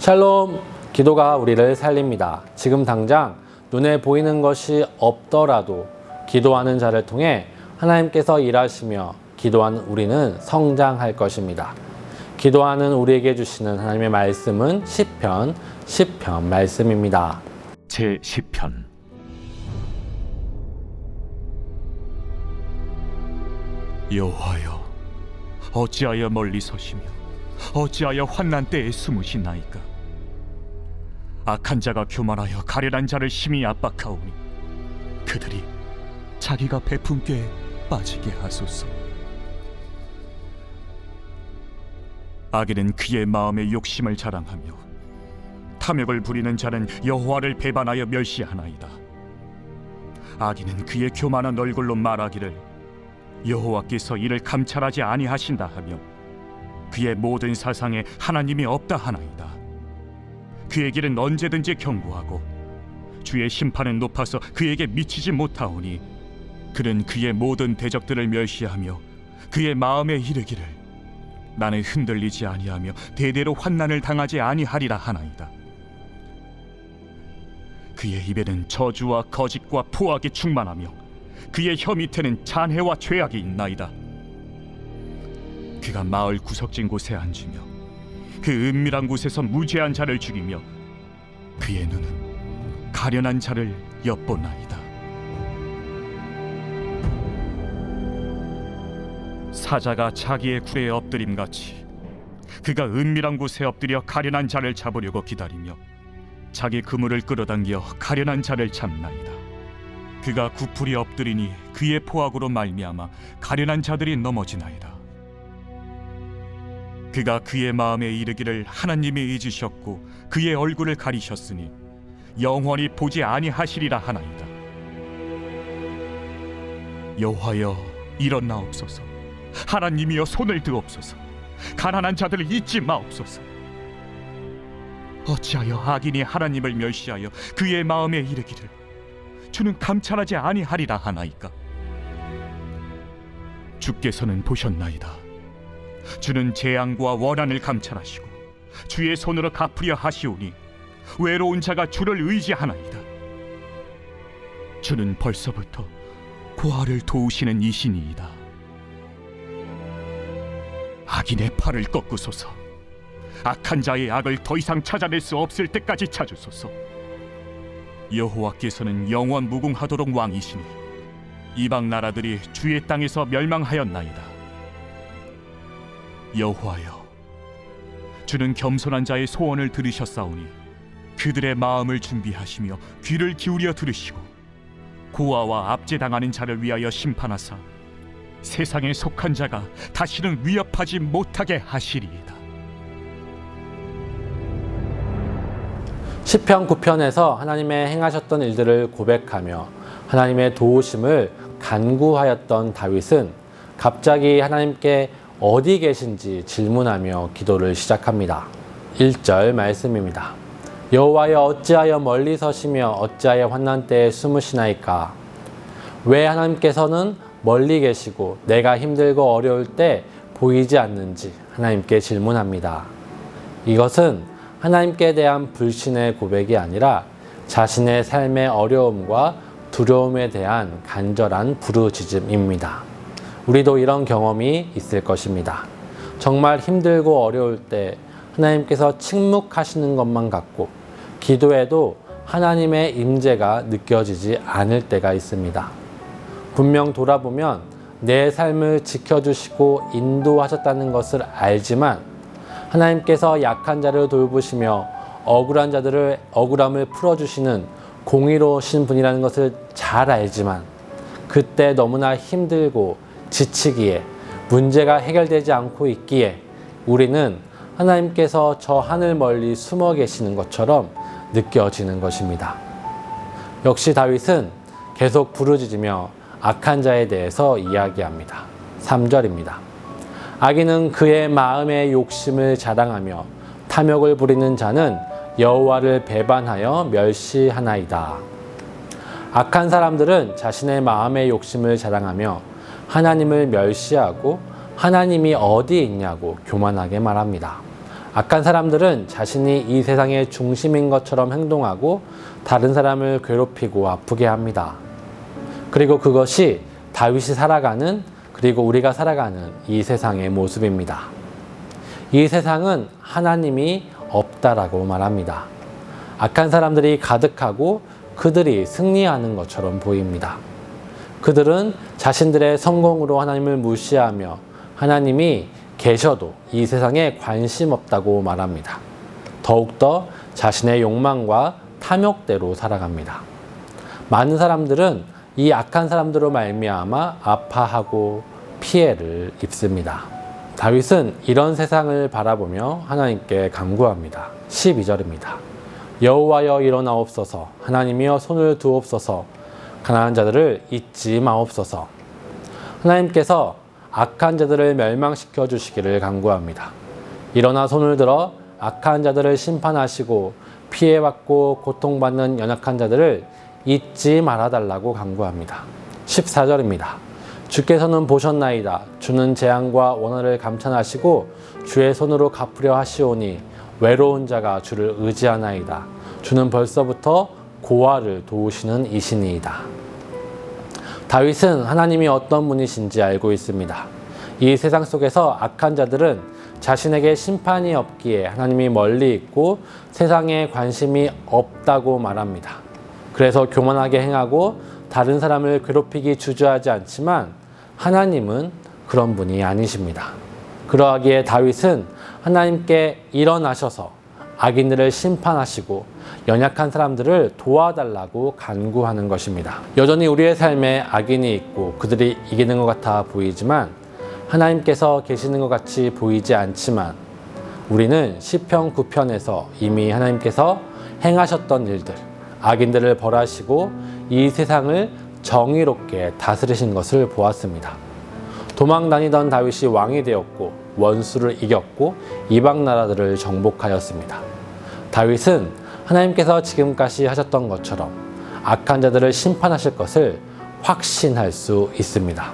샬롬! 기도가 우리를 살립니다. 지금 당장 눈에 보이는 것이 없더라도 기도하는 자를 통해 하나님께서 일하시며 기도하는 우리는 성장할 것입니다. 기도하는 우리에게 주시는 하나님의 말씀은 시편 말씀입니다. 제10편. 여호와여, 어찌하여 멀리 서시며 어찌하여 환난 때에 숨으시나이까. 악한 자가 교만하여 가련한 자를 심히 압박하오니 그들이 자기가 베푼 꾀에 빠지게 하소서. 악인은 그의 마음의 욕심을 자랑하며 탐욕을 부리는 자는 여호와를 배반하여 멸시하나이다. 악인은 그의 교만한 얼굴로 말하기를 여호와께서 이를 감찰하지 아니하신다 하며 그의 모든 사상에 하나님이 없다 하나이다. 그의 길은 언제든지 견고하고 주의 심판은 높아서 그에게 미치지 못하오니 그는 그의 모든 대적들을 멸시하며 그의 마음에 이르기를 나는 흔들리지 아니하며 대대로 환난을 당하지 아니하리라 하나이다. 그의 입에는 저주와 거짓과 포악이 충만하며 그의 혀 밑에는 잔해와 죄악이 있나이다. 그가 마을 구석진 곳에 앉으며 그 은밀한 곳에서 무죄한 자를 죽이며 그의 눈은 가련한 자를 엿보나이다. 사자가 자기의 굴에 엎드림같이 그가 은밀한 곳에 엎드려 가련한 자를 잡으려고 기다리며 자기 그물을 끌어당겨 가련한 자를 잡나이다. 그가 구풀이 엎드리니 그의 포악으로 말미암아 가련한 자들이 넘어지나이다. 그가 그의 마음에 이르기를 하나님이 잊으셨고 그의 얼굴을 가리셨으니 영원히 보지 아니하시리라 하나이다. 여호와여, 일어나옵소서. 하나님이여, 손을 드옵소서. 가난한 자들을 잊지 마옵소서. 어찌하여 악인이 하나님을 멸시하여 그의 마음에 이르기를 주는 감찰하지 아니하리라 하나이까. 주께서는 보셨나이다. 주는 재앙과 원한을 감찰하시고 주의 손으로 갚으려 하시오니 외로운 자가 주를 의지하나이다. 주는 벌써부터 고아를 도우시는 이신이이다. 악인의 팔을 꺾으소서. 악한 자의 악을 더 이상 찾아낼 수 없을 때까지 찾으소서. 여호와께서는 영원 무궁하도록 왕이시니 이방 나라들이 주의 땅에서 멸망하였나이다. 여호와여, 주는 겸손한 자의 소원을 들으셨사오니 그들의 마음을 준비하시며 귀를 기울여 들으시고 고아와 압제당하는 자를 위하여 심판하사 세상에 속한 자가 다시는 위협하지 못하게 하시리이다. 시편 9편에서 하나님의 행하셨던 일들을 고백하며 하나님의 도우심을 간구하였던 다윗은 갑자기 하나님께 어디 계신지 질문하며 기도를 시작합니다. 1절 말씀입니다. 여호와여, 어찌하여 멀리 서시며 어찌하여 환난 때에 숨으시나이까. 왜 하나님께서는 멀리 계시고 내가 힘들고 어려울 때 보이지 않는지 하나님께 질문합니다. 이것은 하나님께 대한 불신의 고백이 아니라 자신의 삶의 어려움과 두려움에 대한 간절한 부르짖음입니다. 우리도 이런 경험이 있을 것입니다. 정말 힘들고 어려울 때 하나님께서 침묵하시는 것만 같고 기도에도 하나님의 임재가 느껴지지 않을 때가 있습니다. 분명 돌아보면 내 삶을 지켜주시고 인도하셨다는 것을 알지만 하나님께서 약한 자를 돌보시며 억울한 자들을 억울함을 풀어주시는 공의로우신 분이라는 것을 잘 알지만 그때 너무나 힘들고 지치기에 문제가 해결되지 않고 있기에 우리는 하나님께서 저 하늘 멀리 숨어 계시는 것처럼 느껴지는 것입니다. 역시 다윗은 계속 부르짖으며 악한 자에 대해서 이야기합니다. 3절입니다. 악인은 그의 마음의 욕심을 자랑하며 탐욕을 부리는 자는 여호와를 배반하여 멸시하나이다. 악한 사람들은 자신의 마음의 욕심을 자랑하며 하나님을 멸시하고 하나님이 어디 있냐고 교만하게 말합니다. 악한 사람들은 자신이 이 세상의 중심인 것처럼 행동하고 다른 사람을 괴롭히고 아프게 합니다. 그리고 그것이 다윗이 살아가는, 그리고 우리가 살아가는 이 세상의 모습입니다. 이 세상은 하나님이 없다라고 말합니다. 악한 사람들이 가득하고 그들이 승리하는 것처럼 보입니다. 그들은 자신들의 성공으로 하나님을 무시하며 하나님이 계셔도 이 세상에 관심 없다고 말합니다. 더욱더 자신의 욕망과 탐욕대로 살아갑니다. 많은 사람들은 이 악한 사람들로 말미암아 아파하고 피해를 입습니다. 다윗은 이런 세상을 바라보며 하나님께 간구합니다. 12절입니다. 여호와여 일어나옵소서, 하나님이여 손을 두옵소서, 가난한 자들을 잊지 마옵소서. 하나님께서 악한 자들을 멸망시켜 주시기를 간구합니다. 일어나 손을 들어 악한 자들을 심판하시고 피해받고 고통받는 연약한 자들을 잊지 말아달라고 간구합니다. 14절입니다. 주께서는 보셨나이다. 주는 재앙과 원한을 감찰하시고 주의 손으로 갚으려 하시오니 외로운 자가 주를 의지하나이다. 주는 벌써부터 고아를 도우시는 이시니이다. 다윗은 하나님이 어떤 분이신지 알고 있습니다. 이 세상 속에서 악한 자들은 자신에게 심판이 없기에 하나님이 멀리 있고 세상에 관심이 없다고 말합니다. 그래서 교만하게 행하고 다른 사람을 괴롭히기 주저하지 않지만 하나님은 그런 분이 아니십니다. 그러하기에 다윗은 하나님께 일어나셔서 악인들을 심판하시고 연약한 사람들을 도와달라고 간구하는 것입니다. 여전히 우리의 삶에 악인이 있고 그들이 이기는 것 같아 보이지만 하나님께서 계시는 것 같이 보이지 않지만 우리는 시편 9편에서 이미 하나님께서 행하셨던 일들, 악인들을 벌하시고 이 세상을 정의롭게 다스리신 것을 보았습니다. 도망 다니던 다윗이 왕이 되었고 원수를 이겼고 이방 나라들을 정복하였습니다. 다윗은 하나님께서 지금까지 하셨던 것처럼 악한 자들을 심판하실 것을 확신할 수 있습니다.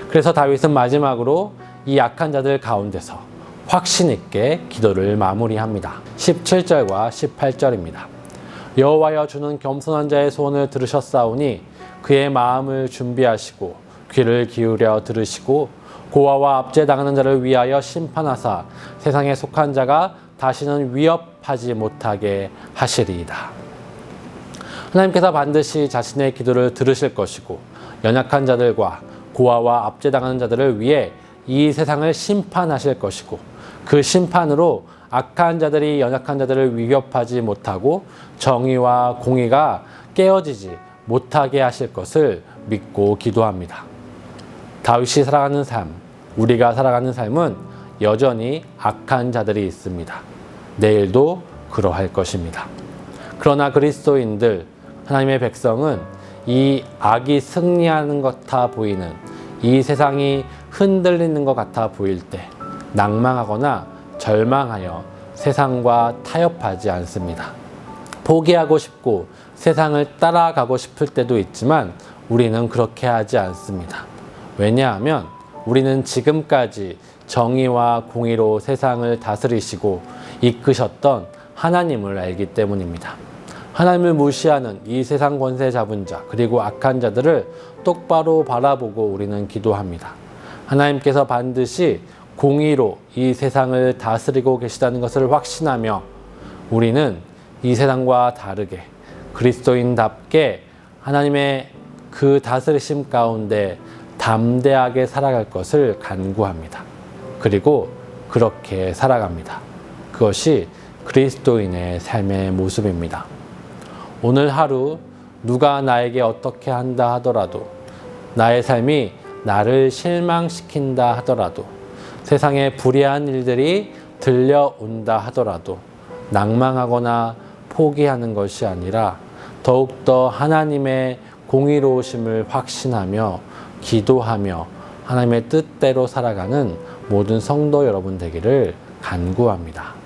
그래서 다윗은 마지막으로 이 악한 자들 가운데서 확신 있게 기도를 마무리합니다. 17절과 18절입니다. 여호와여 주는 겸손한 자의 소원을 들으셨사오니 그의 마음을 준비하시고 귀를 기울여 들으시고 고아와 압제당하는 자를 위하여 심판하사 세상에 속한 자가 다시는 위협하지 못하게 하시리이다. 하나님께서 반드시 자신의 기도를 들으실 것이고 연약한 자들과 고아와 압제당하는 자들을 위해 이 세상을 심판하실 것이고 그 심판으로 악한 자들이 연약한 자들을 위협하지 못하고 정의와 공의가 깨어지지 못하게 하실 것을 믿고 기도합니다. 다윗이 살아가는 삶, 우리가 살아가는 삶은 여전히 악한 자들이 있습니다. 내일도 그러할 것입니다. 그러나 그리스도인들, 하나님의 백성은 이 악이 승리하는 것 같아 보이는 이 세상이 흔들리는 것 같아 보일 때 낭망하거나 절망하여 세상과 타협하지 않습니다. 포기하고 싶고 세상을 따라가고 싶을 때도 있지만 우리는 그렇게 하지 않습니다. 왜냐하면 우리는 지금까지 정의와 공의로 세상을 다스리시고 이끄셨던 하나님을 알기 때문입니다. 하나님을 무시하는 이 세상 권세 잡은 자 그리고 악한 자들을 똑바로 바라보고 우리는 기도합니다. 하나님께서 반드시 공의로 이 세상을 다스리고 계시다는 것을 확신하며 우리는 이 세상과 다르게 그리스도인답게 하나님의 그 다스리심 가운데 담대하게 살아갈 것을 간구합니다. 그리고 그렇게 살아갑니다. 그것이 그리스도인의 삶의 모습입니다. 오늘 하루 누가 나에게 어떻게 한다 하더라도 나의 삶이 나를 실망시킨다 하더라도 세상에 불의한 일들이 들려온다 하더라도 낭망하거나 포기하는 것이 아니라 더욱더 하나님의 공의로우심을 확신하며 기도하며 하나님의 뜻대로 살아가는 모든 성도 여러분 되기를 간구합니다.